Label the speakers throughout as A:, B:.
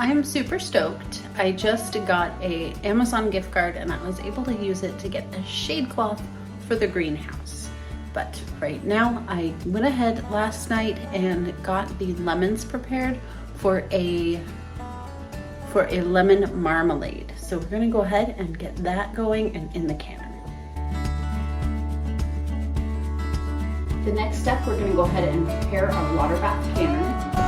A: I'm super stoked. I just got a Amazon gift card and I was able to use it to get a shade cloth for the greenhouse. But right now I went ahead last night and got the lemons prepared for a lemon marmalade. So we're gonna go ahead and get that going and in the can. The next step, we're gonna go ahead and prepare our water bath canner.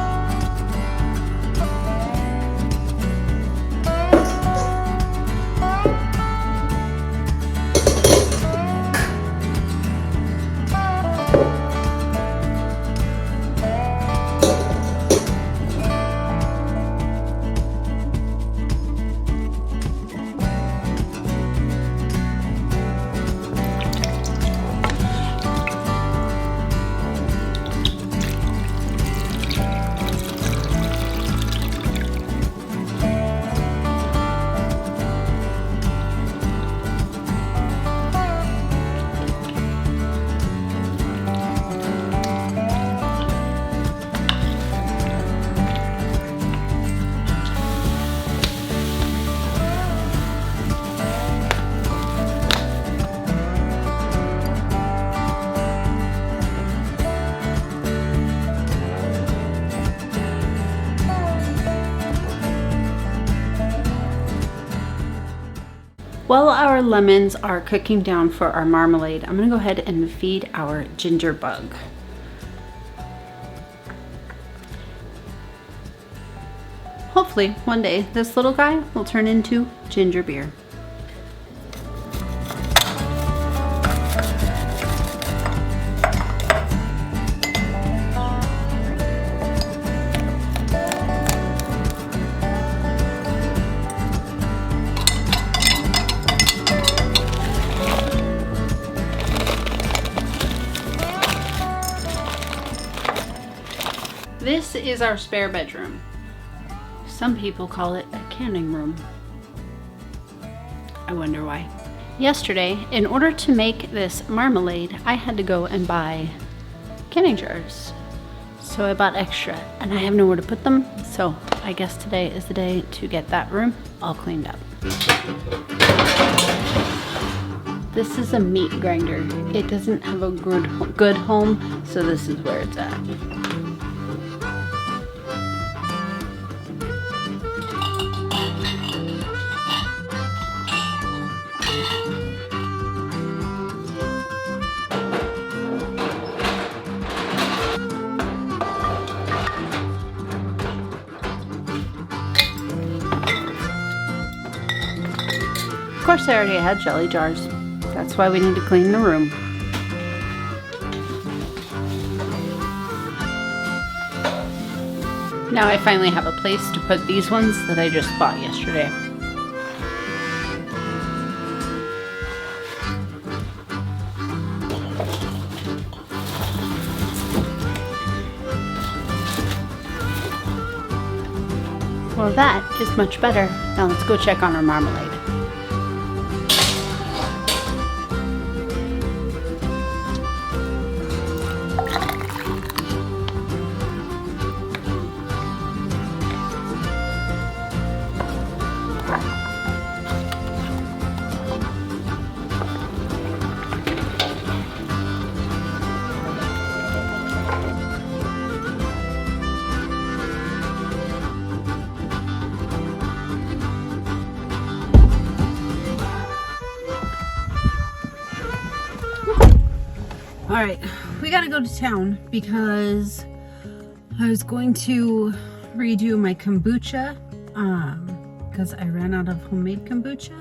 A: While our lemons are cooking down for our marmalade, I'm gonna go ahead and feed our ginger bug. Hopefully, one day, this little guy will turn into ginger beer. This is our spare bedroom. Some people call it a canning room. I wonder why. Yesterday, in order to make this marmalade, I had to go and buy canning jars. So I bought extra and I have nowhere to put them. So I guess today is the day to get that room all cleaned up. This is a meat grinder. It doesn't have a good home, so this is where it's at. Of course, I already had jelly jars. That's why we need to clean the room. Now I finally have a place to put these ones that I just bought yesterday. Well, that is much better. Now let's go check on our marmalade. All right, we gotta go to town because I was going to redo my kombucha because I ran out of homemade kombucha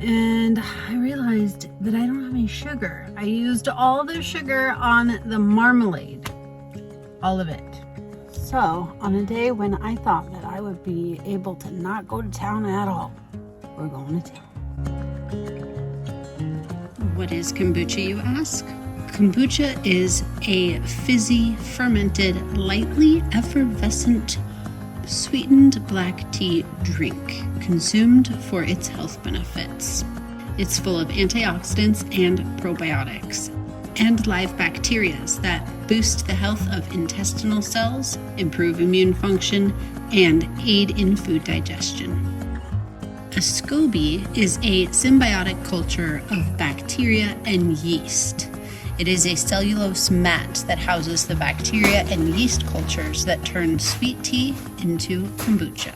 A: and I realized that I don't have any sugar. I used all the sugar on the marmalade, all of it. So on a day when I thought that I would be able to not go to town at all, we're going to town. What is kombucha, you ask? Kombucha is a fizzy, fermented, lightly effervescent, sweetened black tea drink consumed for its health benefits. It's full of antioxidants and probiotics, and live bacteria that boost the health of intestinal cells, improve immune function, and aid in food digestion. A Scoby is a symbiotic culture of bacteria and yeast. It is a cellulose mat that houses the bacteria and yeast cultures that turn sweet tea into kombucha.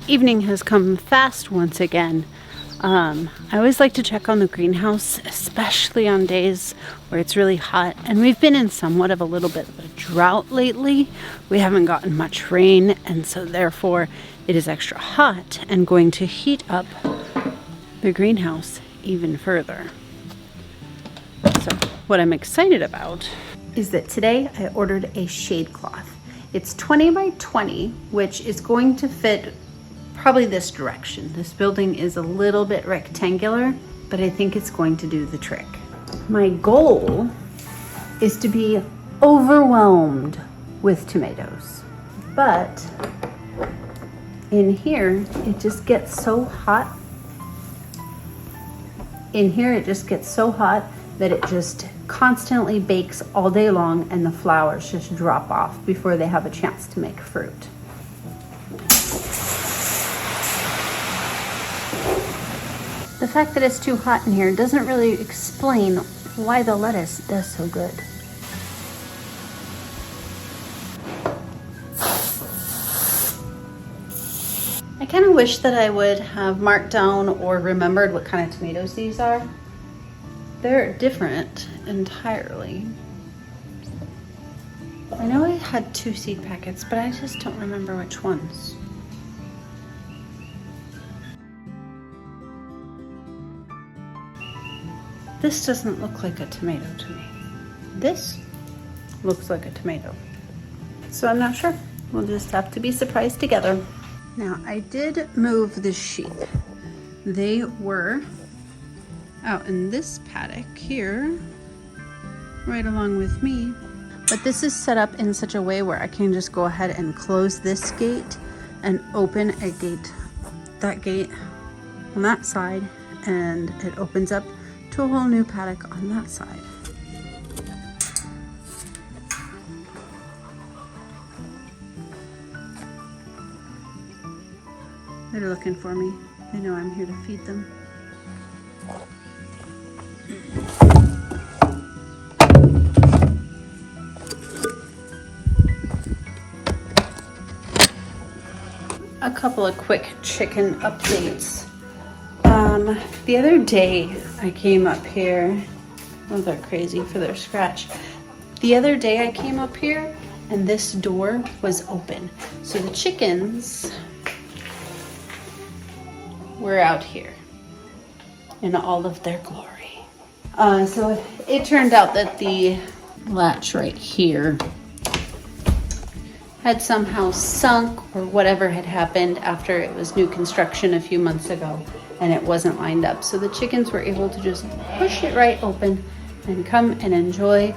A: Evening has come fast once again. I always like to check on the greenhouse, especially on days where it's really hot. And we've been in somewhat of a little bit of a drought lately. We haven't gotten much rain, and so therefore it is extra hot and going to heat up the greenhouse even further. So what I'm excited about is that today I ordered a shade cloth. It's 20 by 20, which is going to fit probably this direction. This building is a little bit rectangular, but I think it's going to do the trick. My goal is to be overwhelmed with tomatoes, but in here it just gets so hot. In here it just gets so hot that it just constantly bakes all day long, and the flowers just drop off before they have a chance to make fruit. The fact that it's too hot in here doesn't really explain why the lettuce does so good. I kind of wish that I would have marked down or remembered what kind of tomatoes these are. They're different entirely. I know I had 2 seed packets, but I just don't remember which ones. This doesn't look like a tomato to me. This looks like a tomato. So I'm not sure. We'll just have to be surprised together. Now, I did move the sheep. They were out in this paddock here, right along with me. But this is set up in such a way where I can just go ahead and close this gate and open a gate, that gate on that side, and it opens up to a whole new paddock on that side. They're looking for me. They know I'm here to feed them. A couple of quick chicken updates. The other day I came up here Oh, they're crazy for their scratch. The other day I came up here and this door was open. So the chickens were out here in all of their glory. So it turned out that the latch right here had somehow sunk or whatever had happened after it was new construction a few months ago and it wasn't lined up. So the chickens were able to just push it right open and come and enjoy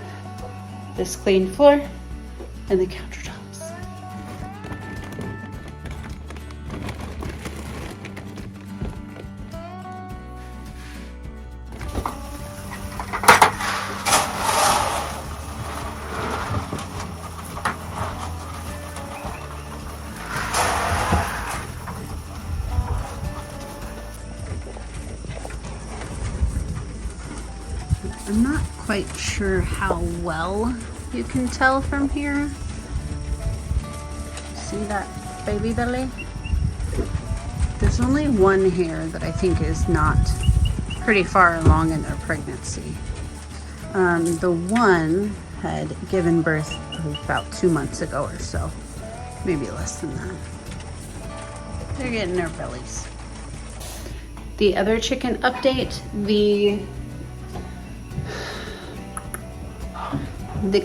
A: this clean floor and the countertops. I'm not quite sure how well you can tell from here. See that baby belly? There's only one here that I think is not pretty far along in their pregnancy. The one had given birth about 2 months ago or so, maybe less than that. They're getting their bellies. The other chicken update, the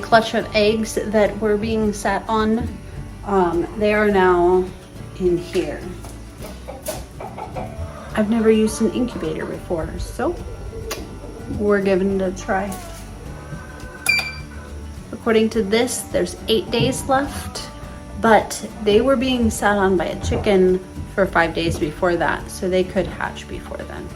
A: clutch of eggs that were being sat on, they are now in here. I've never used an incubator before, so we're giving it a try. According to this, there's 8 days left, but they were being sat on by a chicken for 5 days before that, so they could hatch before then.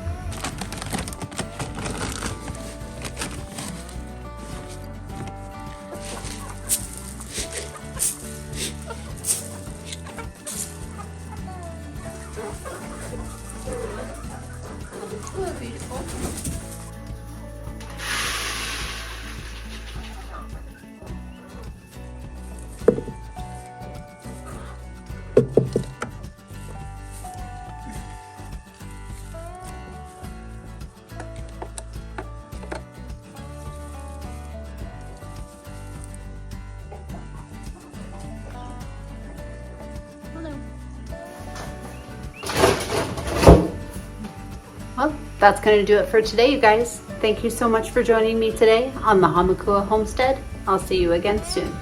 A: Beautiful. Well, that's going to do it for today, you guys. Thank you so much for joining me today on the Hamakua Homestead. I'll see you again soon.